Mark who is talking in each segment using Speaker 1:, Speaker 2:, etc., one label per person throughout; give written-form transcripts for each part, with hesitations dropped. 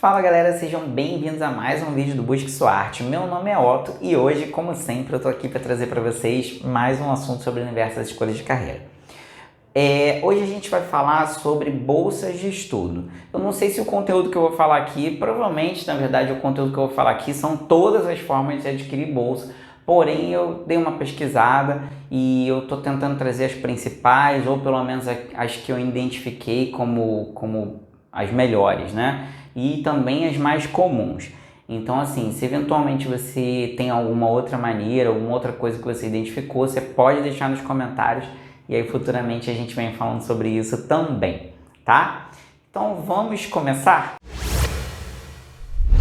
Speaker 1: Fala galera, sejam bem-vindos a mais um vídeo do Busque Sua Arte. Meu nome é Otto e hoje, como sempre, eu tô aqui para trazer para vocês mais um assunto sobre o universo das escolhas de carreira. Hoje a gente vai falar sobre bolsas de estudo. Eu não sei se o conteúdo que eu vou falar aqui, provavelmente, na verdade, o conteúdo que eu vou falar aqui são todas as formas de adquirir bolsa. Porém, eu dei uma pesquisada e eu estou tentando trazer as principais, ou pelo menos as que eu identifiquei como as melhores, né? E também as mais comuns. Então, assim, se eventualmente você tem alguma outra maneira, alguma outra coisa que você identificou, você pode deixar nos comentários e aí futuramente a gente vem falando sobre isso também, tá? Então, vamos começar?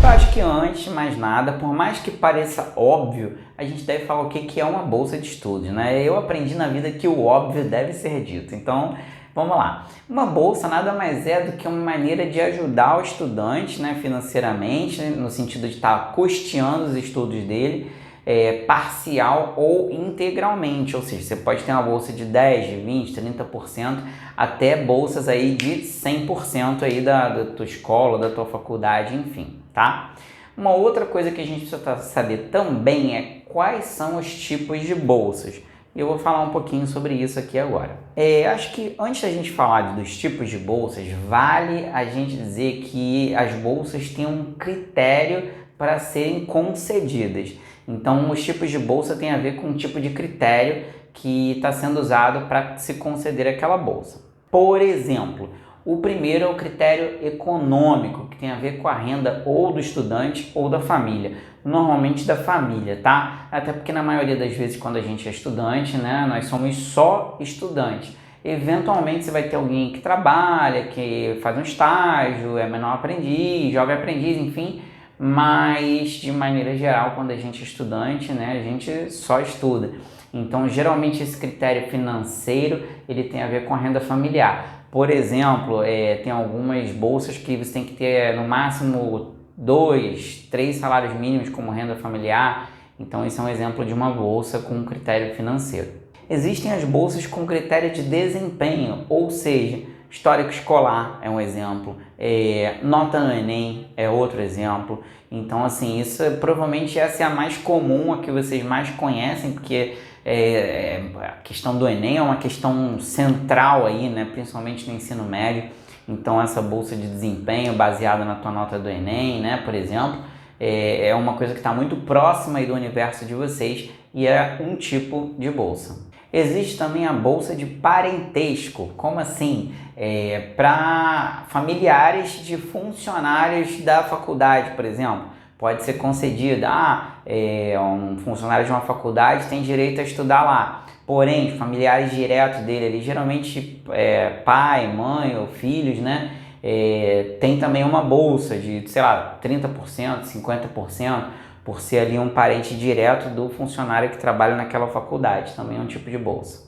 Speaker 1: Eu acho que antes de mais nada, por mais que pareça óbvio, a gente deve falar o que é uma bolsa de estudos, né? Eu aprendi na vida que o óbvio deve ser dito, então vamos lá. Uma bolsa nada mais é do que uma maneira de ajudar o estudante, né, financeiramente, no sentido de estar custeando os estudos dele, parcial ou integralmente, ou seja, você pode ter uma bolsa de 10, de 20, 30%, até bolsas aí de 100% aí da tua escola, da tua faculdade, enfim, tá? Uma outra coisa que a gente precisa saber também é quais são os tipos de bolsas. E eu vou falar um pouquinho sobre isso aqui agora. Acho que antes da gente falar dos tipos de bolsas, vale a gente dizer que as bolsas têm um critério para serem concedidas. Então, os tipos de bolsa têm a ver com o tipo de critério que está sendo usado para se conceder aquela bolsa. Por exemplo, o primeiro é o critério econômico, que tem a ver com a renda ou do estudante ou da família. Normalmente da família, tá? Até porque na maioria das vezes quando a gente é estudante, né, nós somos só estudantes. Eventualmente você vai ter alguém que trabalha, que faz um estágio, é menor aprendiz, jovem aprendiz, enfim, mas de maneira geral, quando a gente é estudante, né, a gente só estuda. Então, geralmente esse critério financeiro, ele tem a ver com a renda familiar. Por exemplo, tem algumas bolsas que você tem que ter no máximo 2, 3 salários mínimos como renda familiar. Então, esse é um exemplo de uma bolsa com um critério financeiro. Existem as bolsas com critério de desempenho, ou seja, histórico escolar é um exemplo, nota no Enem é outro exemplo. Então, assim, isso provavelmente essa é a mais comum, a que vocês mais conhecem, porque a questão do Enem é uma questão central aí, né, principalmente no ensino médio. Então, essa bolsa de desempenho baseada na tua nota do Enem, né, por exemplo, é uma coisa que está muito próxima aí do universo de vocês e é um tipo de bolsa. Existe também a bolsa de parentesco. Como assim? Para familiares de funcionários da faculdade, por exemplo. Pode ser concedida, um funcionário de uma faculdade tem direito a estudar lá. Porém, familiares diretos dele, ali, geralmente pai, mãe ou filhos, né? Tem também uma bolsa de, sei lá, 30%, 50%, por ser ali um parente direto do funcionário que trabalha naquela faculdade. Também é um tipo de bolsa.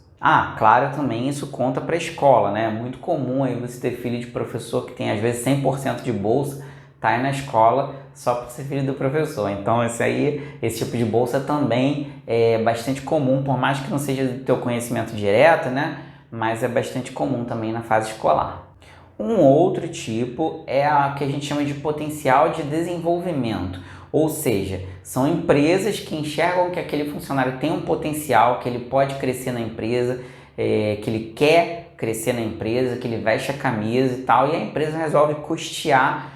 Speaker 1: Claro, também isso conta para a escola, né? É muito comum aí você ter filho de professor que tem às vezes 100% de bolsa, tá aí na escola só por ser filho do professor. Então esse tipo de bolsa também é bastante comum, por mais que não seja do teu conhecimento direto, né? Mas é bastante comum também na fase escolar. Um outro tipo é a que a gente chama de potencial de desenvolvimento, ou seja, são empresas que enxergam que aquele funcionário tem um potencial, que ele pode crescer na empresa, que ele quer crescer na empresa, que ele veste a camisa e tal, e a empresa resolve custear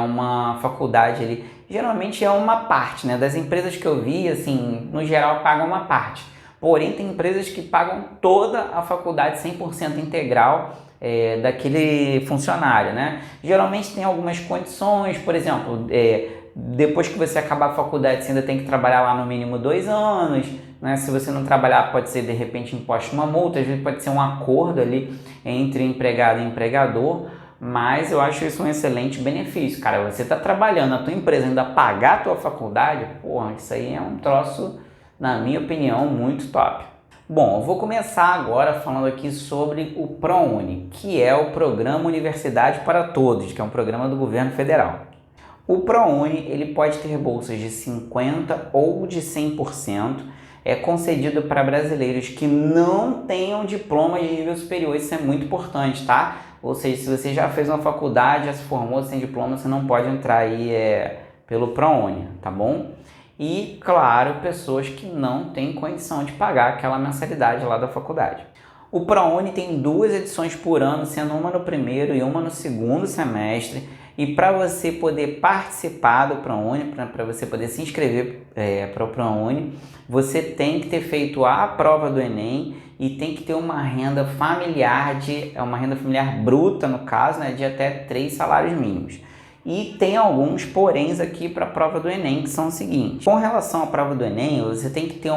Speaker 1: uma faculdade ali. Geralmente é uma parte, né? Das empresas que eu vi, assim, no geral pagam uma parte. Porém, tem empresas que pagam toda a faculdade 100% integral daquele funcionário, né? Geralmente tem algumas condições, por exemplo, depois que você acabar a faculdade, você ainda tem que trabalhar lá no mínimo 2 anos, né? Se você não trabalhar, pode ser de repente imposto uma multa, às vezes pode ser um acordo ali entre empregado e empregador, mas eu acho isso um excelente benefício, cara. Você está trabalhando, a tua empresa ainda pagar a tua faculdade, porra, isso aí é um troço, na minha opinião, muito top. Bom, eu vou começar agora falando aqui sobre o ProUni, que é o Programa Universidade para Todos, que é um programa do governo federal. O ProUni, ele pode ter bolsas de 50% ou de 100%, é concedido para brasileiros que não tenham diploma de nível superior. Isso é muito importante, tá? Ou seja, se você já fez uma faculdade, já se formou sem diploma, você não pode entrar aí pelo ProUni, tá bom? E, claro, pessoas que não têm condição de pagar aquela mensalidade lá da faculdade. O ProUni tem 2 edições por ano, sendo uma no primeiro e uma no segundo semestre. E para você poder participar do ProUni, para você poder se inscrever para o ProUni, você tem que ter feito a prova do Enem e tem que ter uma renda familiar, uma renda familiar bruta, no caso, né, de até 3 salários mínimos. E tem alguns poréns aqui para a prova do Enem, que são os seguintes. Com relação à prova do Enem, você tem que ter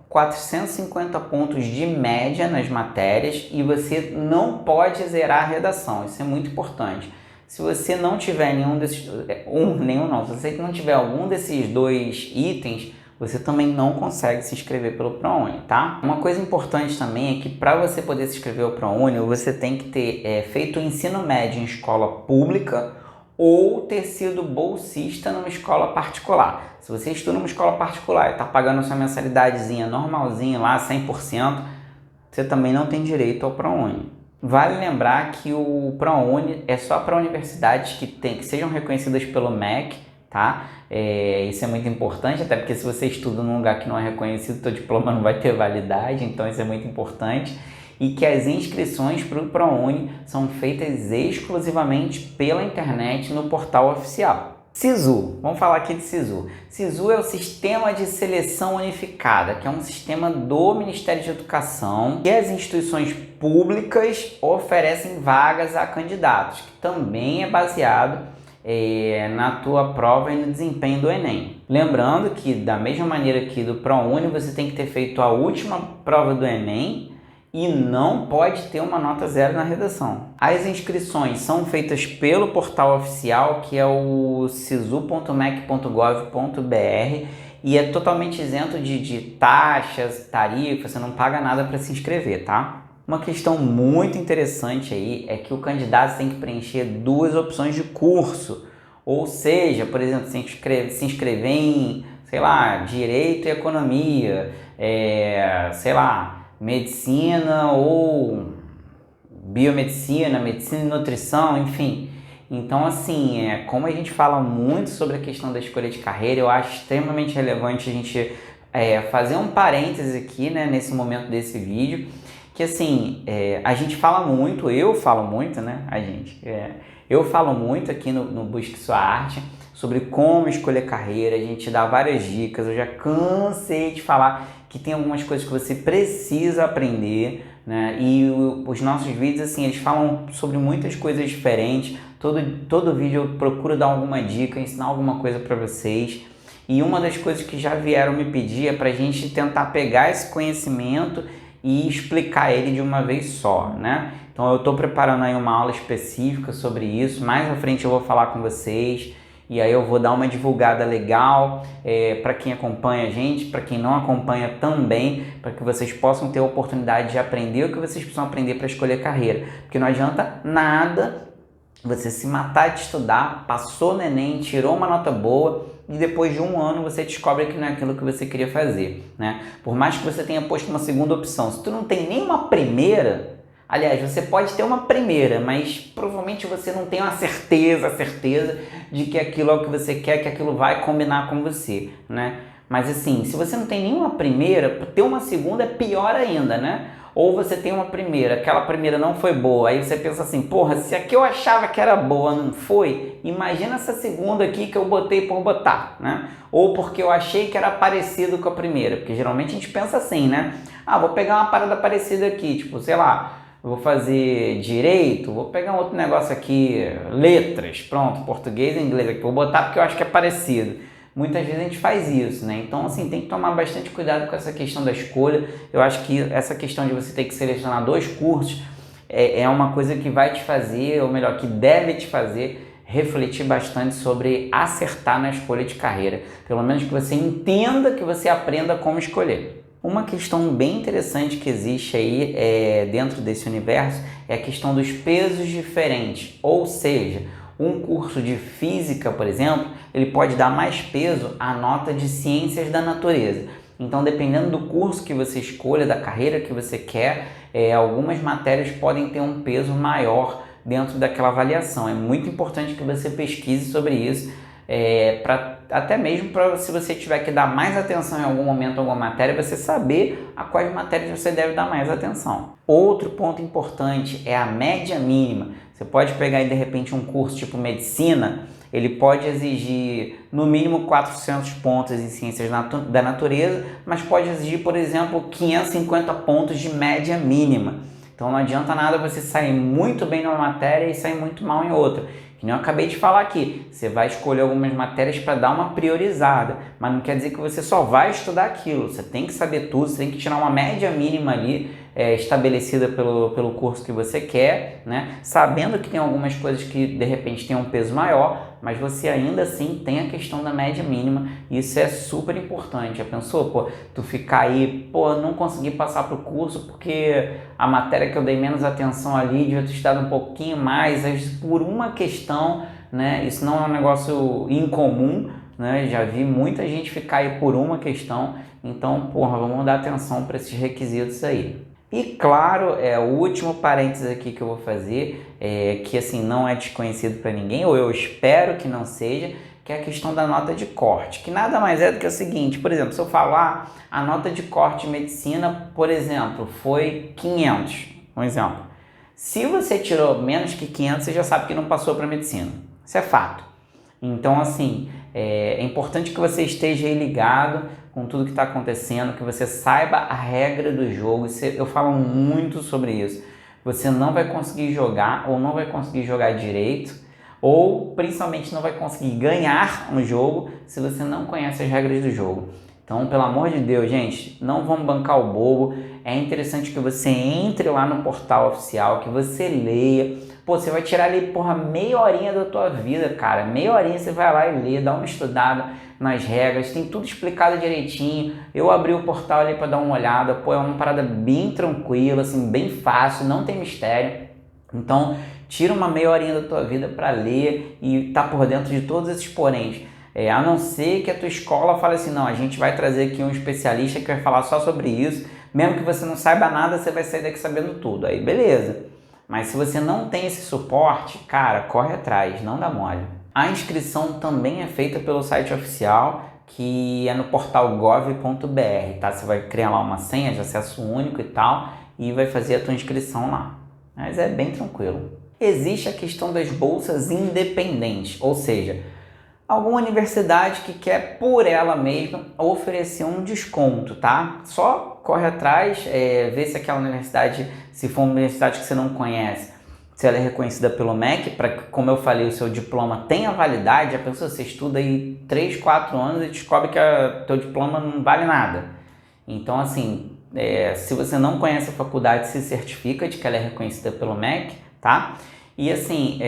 Speaker 1: 450 pontos de média nas matérias e você não pode zerar a redação. Isso é muito importante. Se você não tiver nenhum desses... se você não tiver algum desses 2 itens, você também não consegue se inscrever pelo ProUni, tá? Uma coisa importante também é que para você poder se inscrever ao ProUni, você tem que ter feito o ensino médio em escola pública ou ter sido bolsista numa escola particular. Se você estuda numa escola particular e está pagando a sua mensalidadezinha normalzinha lá, 100%, você também não tem direito ao ProUni. Vale lembrar que o ProUni é só para universidades que sejam reconhecidas pelo MEC, tá? Isso é muito importante, até porque se você estuda num lugar que não é reconhecido, seu diploma não vai ter validade, então isso é muito importante. E que as inscrições para o ProUni são feitas exclusivamente pela internet no portal oficial. SISU, vamos falar aqui de SISU. SISU é o Sistema de Seleção Unificada, que é um sistema do Ministério de Educação e as instituições públicas oferecem vagas a candidatos, que também é baseado na tua prova e no desempenho do Enem. Lembrando que da mesma maneira que do ProUni, você tem que ter feito a última prova do Enem e não pode ter uma nota 0 na redação. As inscrições são feitas pelo portal oficial, que é o sisu.mec.gov.br, e é totalmente isento de taxas, tarifas, você não paga nada para se inscrever, tá? Uma questão muito interessante aí é que o candidato tem que preencher 2 opções de curso, ou seja, por exemplo, se inscrever em, sei lá, Direito e Economia, sei lá, Medicina ou Biomedicina, Medicina e Nutrição, enfim. Então, assim, como a gente fala muito sobre a questão da escolha de carreira, eu acho extremamente relevante a gente fazer um parêntese aqui, né, nesse momento desse vídeo, que assim, a gente fala muito, eu falo muito, né, eu falo muito aqui no Busque Sua Arte sobre como escolher carreira, a gente dá várias dicas, eu já cansei de falar que tem algumas coisas que você precisa aprender, né? E os nossos vídeos, assim, eles falam sobre muitas coisas diferentes. Todo vídeo eu procuro dar alguma dica, ensinar alguma coisa para vocês. E uma das coisas que já vieram me pedir é para a gente tentar pegar esse conhecimento e explicar ele de uma vez só, né? Então eu estou preparando aí uma aula específica sobre isso. Mais à frente eu vou falar com vocês. E aí eu vou dar uma divulgada legal para quem acompanha a gente, para quem não acompanha também, para que vocês possam ter a oportunidade de aprender o que vocês precisam aprender para escolher carreira. Porque não adianta nada você se matar de estudar, passou no Enem, tirou uma nota boa e depois de 1 ano você descobre que não é aquilo que você queria fazer, né? Por mais que você tenha posto uma segunda opção, se tu não tem nenhuma primeira... Aliás, você pode ter uma primeira, mas provavelmente você não tem uma certeza de que aquilo é o que você quer, que aquilo vai combinar com você, né? Mas assim, se você não tem nenhuma primeira, ter uma segunda é pior ainda, né? Ou você tem uma primeira, aquela primeira não foi boa, aí você pensa assim, porra, se a que eu achava que era boa não foi, imagina essa segunda aqui que eu botei por botar, né? Ou porque eu achei que era parecido com a primeira, porque geralmente a gente pensa assim, né? Ah, vou pegar uma parada parecida aqui, tipo, sei lá... Eu vou fazer direito, vou pegar um outro negócio aqui, letras, pronto, português e inglês aqui, vou botar porque eu acho que é parecido. Muitas vezes a gente faz isso, né? Então, assim, tem que tomar bastante cuidado com essa questão da escolha. Eu acho que essa questão de você ter que selecionar 2 cursos é uma coisa que vai te fazer, ou melhor, que deve te fazer refletir bastante sobre acertar na escolha de carreira. Pelo menos que você entenda, que você aprenda como escolher. Uma questão bem interessante que existe aí dentro desse universo é a questão dos pesos diferentes, ou seja, um curso de física, por exemplo, ele pode dar mais peso à nota de ciências da natureza. Então, dependendo do curso que você escolha, da carreira que você quer, algumas matérias podem ter um peso maior dentro daquela avaliação. É muito importante que você pesquise sobre isso, até mesmo para, se você tiver que dar mais atenção em algum momento a alguma matéria, você saber a quais matérias você deve dar mais atenção. Outro ponto importante é a média mínima. Você pode pegar aí, de repente, um curso tipo medicina, ele pode exigir no mínimo 400 pontos em ciências da natureza, mas pode exigir, por exemplo, 550 pontos de média mínima. Então não adianta nada você sair muito bem numa matéria e sair muito mal em outra. Que nem eu acabei de falar aqui, você vai escolher algumas matérias para dar uma priorizada, mas não quer dizer que você só vai estudar aquilo. Você tem que saber tudo, você tem que tirar uma média mínima ali, estabelecida pelo curso que você quer, né? Sabendo que tem algumas coisas que de repente tem um peso maior, mas você ainda assim tem a questão da média mínima, e isso é super importante. Já pensou, pô, tu ficar aí, pô, não consegui passar pro curso porque a matéria que eu dei menos atenção ali, devia ter estudado um pouquinho mais, por uma questão, né? Isso não é um negócio incomum, né? Já vi muita gente ficar aí por uma questão. Então, porra, vamos dar atenção para esses requisitos aí. E claro, o último parênteses aqui que eu vou fazer, que assim não é desconhecido para ninguém, ou eu espero que não seja, que é a questão da nota de corte, que nada mais é do que o seguinte: por exemplo, se eu falar a nota de corte em medicina, por exemplo, foi 500, um exemplo. Se você tirou menos que 500, você já sabe que não passou para medicina. Isso é fato. Então, assim, é importante que você esteja aí ligado com tudo que está acontecendo, que você saiba a regra do jogo. Eu falo muito sobre isso. Você não vai conseguir jogar, ou não vai conseguir jogar direito, ou principalmente não vai conseguir ganhar um jogo se você não conhece as regras do jogo. Então, pelo amor de Deus, gente, não vamos bancar o bobo. É interessante que você entre lá no portal oficial, que você leia. Pô, você vai tirar ali, porra, meia horinha da tua vida, cara. Meia horinha você vai lá e lê, dá uma estudada nas regras, tem tudo explicado direitinho. Eu abri o portal ali para dar uma olhada. Pô, é uma parada bem tranquila, assim, bem fácil, não tem mistério. Então, tira uma meia horinha da tua vida para ler e tá por dentro de todos esses poréns. A não ser que a tua escola fale assim: não, a gente vai trazer aqui um especialista que vai falar só sobre isso. Mesmo que você não saiba nada, você vai sair daqui sabendo tudo. Aí beleza. Mas se você não tem esse suporte, cara, corre atrás, não dá mole. A inscrição também é feita pelo site oficial, que é no portal gov.br, tá? Você vai criar lá uma senha de acesso único e tal, e vai fazer a tua inscrição lá. Mas é bem tranquilo. Existe a questão das bolsas independentes, ou seja, alguma universidade que quer por ela mesma oferecer um desconto, tá? Só corre atrás, vê se aquela universidade, se for uma universidade que você não conhece, se ela é reconhecida pelo MEC, para que, como eu falei, o seu diploma tenha validade. Já pensou, você estuda aí 3, 4 anos e descobre que o teu diploma não vale nada. Então, assim, se você não conhece a faculdade, se certifica de que ela é reconhecida pelo MEC, tá? E assim,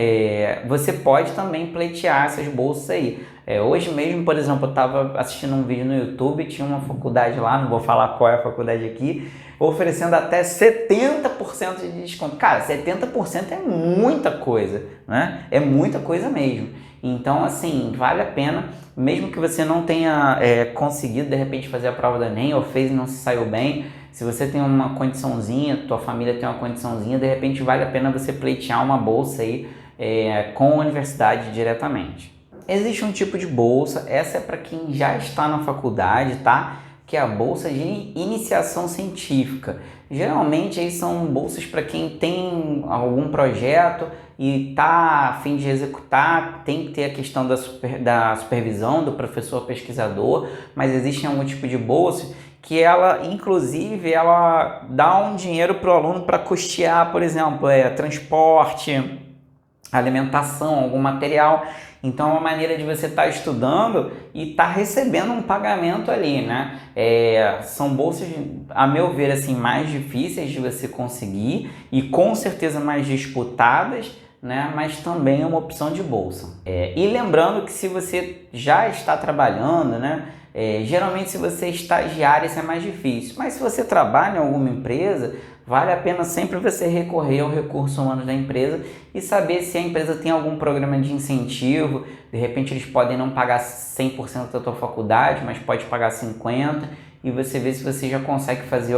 Speaker 1: você pode também pleitear essas bolsas aí. Hoje mesmo, por exemplo, eu estava assistindo um vídeo no YouTube, tinha uma faculdade lá, não vou falar qual é a faculdade aqui, oferecendo até 70% de desconto. Cara, 70% é muita coisa, né? É muita coisa mesmo. Então, assim, vale a pena, mesmo que você não tenha conseguido, de repente, fazer a prova do Enem, ou fez e não se saiu bem. Se você tem uma condiçãozinha, tua família tem uma condiçãozinha, de repente vale a pena você pleitear uma bolsa aí com a universidade diretamente. Existe um tipo de bolsa, essa é para quem já está na faculdade, tá? Que é a bolsa de iniciação científica. Geralmente aí são bolsas para quem tem algum projeto e tá a fim de executar, tem que ter a questão da supervisão do professor pesquisador, mas existe algum tipo de bolsa que ela, inclusive, ela dá um dinheiro para o aluno para custear, por exemplo, transporte, alimentação, algum material. Então é uma maneira de você estar estudando e estar recebendo um pagamento ali, né? São bolsas, a meu ver, assim, mais difíceis de você conseguir e com certeza mais disputadas, né? Mas também é uma opção de bolsa. E lembrando que se você já está trabalhando, né? Geralmente se você é estagiário isso é mais difícil, mas se você trabalha em alguma empresa, vale a pena sempre você recorrer ao recurso humano da empresa e saber se a empresa tem algum programa de incentivo. De repente eles podem não pagar 100% da tua faculdade, mas pode pagar 50%, e você vê se você já consegue fazer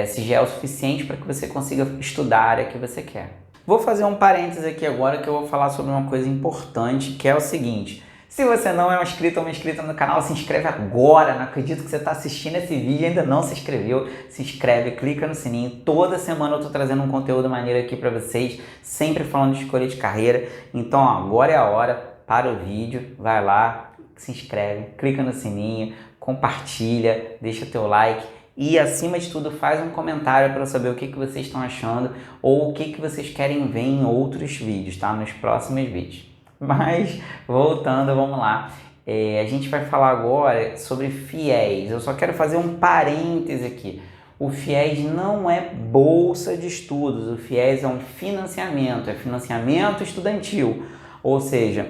Speaker 1: se já é o suficiente para que você consiga estudar a área que você quer. Vou fazer um parênteses aqui agora que eu vou falar sobre uma coisa importante, que é o seguinte: se você não é um inscrito ou uma inscrita no canal, se inscreve agora. Não acredito que você está assistindo esse vídeo e ainda não se inscreveu. Se inscreve, clica no sininho. Toda semana eu estou trazendo um conteúdo maneiro aqui para vocês, sempre falando de escolha de carreira. Então agora é a hora, para o vídeo, vai lá, se inscreve, clica no sininho, compartilha, deixa teu like. E, acima de tudo, faz um comentário para saber o que vocês estão achando ou o que vocês querem ver em outros vídeos, tá? Nos próximos vídeos. Mas, voltando, vamos lá. A gente vai falar agora sobre FIES. Eu só quero fazer um parêntese aqui. O FIES não é bolsa de estudos. O FIES é um financiamento, é financiamento estudantil. Ou seja,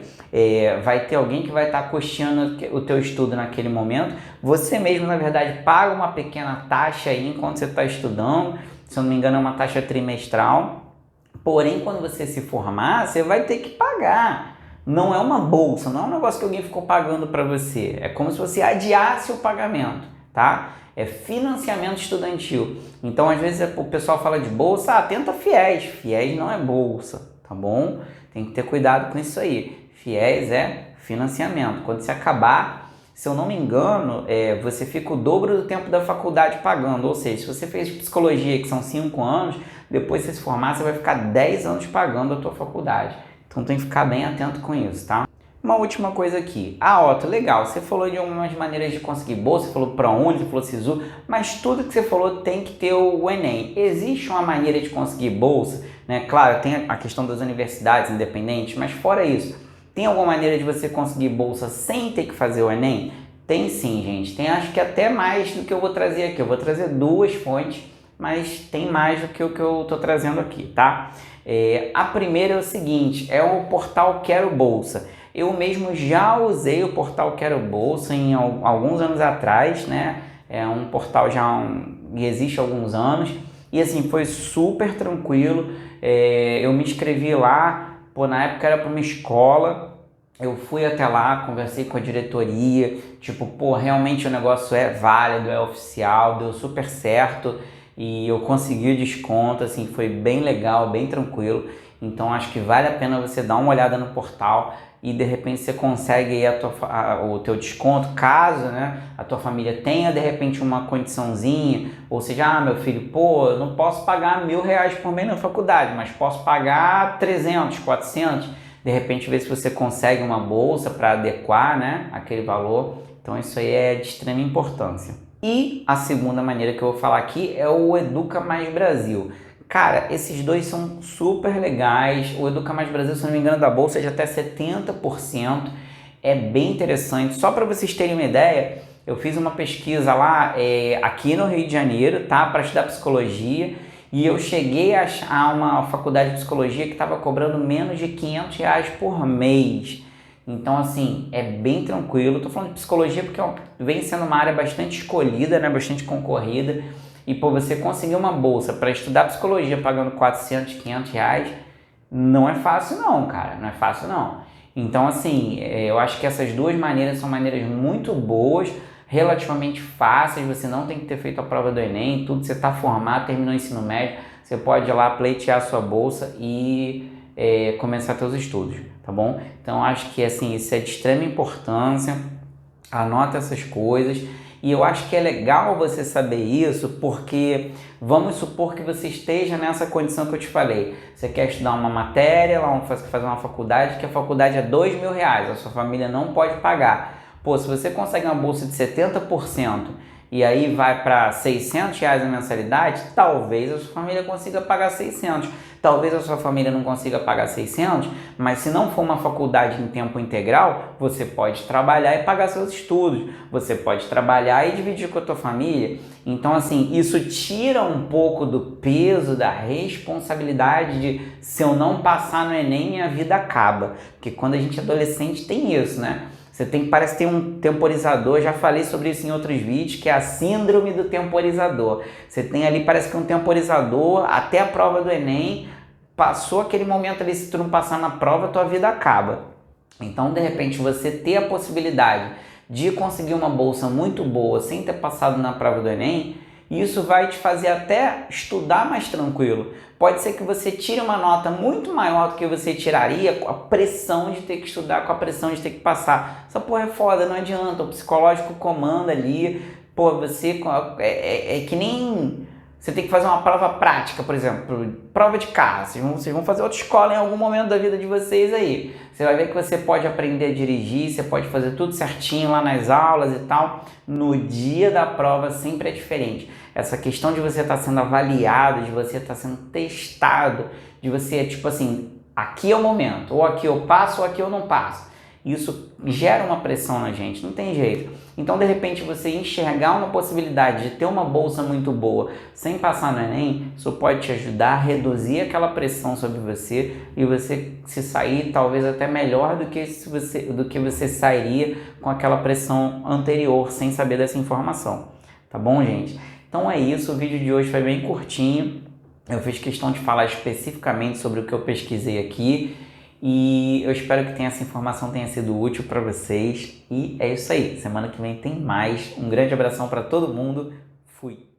Speaker 1: vai ter alguém que vai estar custeando o teu estudo naquele momento. Você mesmo, na verdade, paga uma pequena taxa aí enquanto você está estudando. Se eu não me engano, é uma taxa trimestral. Porém, quando você se formar, você vai ter que pagar. Não é uma bolsa, não é um negócio que alguém ficou pagando para você. É como se você adiasse o pagamento, tá? É financiamento estudantil. Então, às vezes, o pessoal fala de bolsa, tenta FIES. FIES não é bolsa, tá bom? Tem que ter cuidado com isso aí. FIES é financiamento. Quando você acabar, se eu não me engano, você fica o dobro do tempo da faculdade pagando. Ou seja, se você fez psicologia, que são 5 anos, depois que você se formar, você vai ficar 10 anos pagando a tua faculdade. Então tem que ficar bem atento com isso, tá? Uma última coisa aqui. Otto, legal, você falou de algumas maneiras de conseguir bolsa, você falou ProUni, você falou SISU, mas tudo que você falou tem que ter o Enem. Existe uma maneira de conseguir bolsa, né? Claro, tem a questão das universidades independentes, mas fora isso, tem alguma maneira de você conseguir bolsa sem ter que fazer o Enem? Tem sim, gente. Tem, acho que até mais do que eu vou trazer aqui. Eu vou trazer 2 fontes, mas tem mais do que o que eu tô trazendo aqui, tá? A primeira é o seguinte, é o portal Quero Bolsa. Eu mesmo já usei o portal Quero Bolsa em alguns anos atrás, né? É um portal que existe há alguns anos e assim, foi super tranquilo. Eu me inscrevi lá, na época era para uma escola, eu fui até lá, conversei com a diretoria, realmente o negócio é válido, é oficial, deu super certo. E eu consegui o desconto, assim, foi bem legal, bem tranquilo. Então acho que vale a pena você dar uma olhada no portal e de repente você consegue aí o teu desconto, caso, né, a tua família tenha de repente uma condiçãozinha, ou seja, meu filho, eu não posso pagar R$1.000 por mês na faculdade, mas posso pagar 300, 400, de repente ver se você consegue uma bolsa para adequar, né, aquele valor. Então isso aí é de extrema importância. E a segunda maneira que eu vou falar aqui é o Educa Mais Brasil. Cara, esses dois são super legais. O Educa Mais Brasil, se não me engano, da bolsa é de até 70%. É bem interessante. Só para vocês terem uma ideia, eu fiz uma pesquisa lá aqui no Rio de Janeiro, tá? Para estudar psicologia. E eu cheguei a achar uma faculdade de psicologia que estava cobrando menos de R$500 por mês. Então, assim, é bem tranquilo. Estou falando de psicologia porque vem sendo uma área bastante escolhida, né? Bastante concorrida. E você conseguir uma bolsa para estudar psicologia pagando R$400, R$500, não é fácil não, cara. Não é fácil não. Então, assim, eu acho que essas duas maneiras são maneiras muito boas, relativamente fáceis. Você não tem que ter feito a prova do Enem. Tudo você está formado, terminou o ensino médio, você pode ir lá pleitear a sua bolsa e começar seus estudos, tá bom? Então acho que assim, isso é de extrema importância, anota essas coisas e eu acho que é legal você saber isso porque vamos supor que você esteja nessa condição que eu te falei, você quer estudar uma matéria, fazer uma faculdade, que a faculdade é R$2.000, a sua família não pode pagar. Se você consegue uma bolsa de 70% e aí vai para R$600 a mensalidade, talvez a sua família consiga pagar 600. Talvez a sua família não consiga pagar 600, mas se não for uma faculdade em tempo integral, você pode trabalhar e pagar seus estudos. Você pode trabalhar e dividir com a tua família. Então, assim, isso tira um pouco do peso, da responsabilidade de se eu não passar no Enem, minha vida acaba. Porque quando a gente é adolescente tem isso, né? Parece ter um temporizador, já falei sobre isso em outros vídeos, que é a síndrome do temporizador. Você tem ali, parece que um temporizador, até a prova do Enem, passou aquele momento ali, se tu não passar na prova, tua vida acaba. Então, de repente, você ter a possibilidade de conseguir uma bolsa muito boa sem ter passado na prova do Enem, isso vai te fazer até estudar mais tranquilo. Pode ser que você tire uma nota muito maior do que você tiraria com a pressão de ter que estudar, com a pressão de ter que passar. Essa porra é foda, não adianta, o psicológico comanda ali. Pô, você é que nem você tem que fazer uma prova prática, por exemplo, prova de carro. Vocês vão fazer autoescola em algum momento da vida de vocês aí. Você vai ver que você pode aprender a dirigir, você pode fazer tudo certinho lá nas aulas e tal. No dia da prova sempre é diferente. Essa questão de você estar sendo avaliado, de você estar sendo testado, de você, tipo assim, aqui é o momento, ou aqui eu passo ou aqui eu não passo. Isso gera uma pressão na gente, não tem jeito. Então, de repente, você enxergar uma possibilidade de ter uma bolsa muito boa sem passar no Enem, isso pode te ajudar a reduzir aquela pressão sobre você e você se sair talvez até melhor do que você sairia com aquela pressão anterior, sem saber dessa informação. Tá bom, gente? Então é isso, o vídeo de hoje foi bem curtinho. Eu fiz questão de falar especificamente sobre o que eu pesquisei aqui. E eu espero que essa informação tenha sido útil para vocês. E é isso aí. Semana que vem tem mais. Um grande abração para todo mundo. Fui!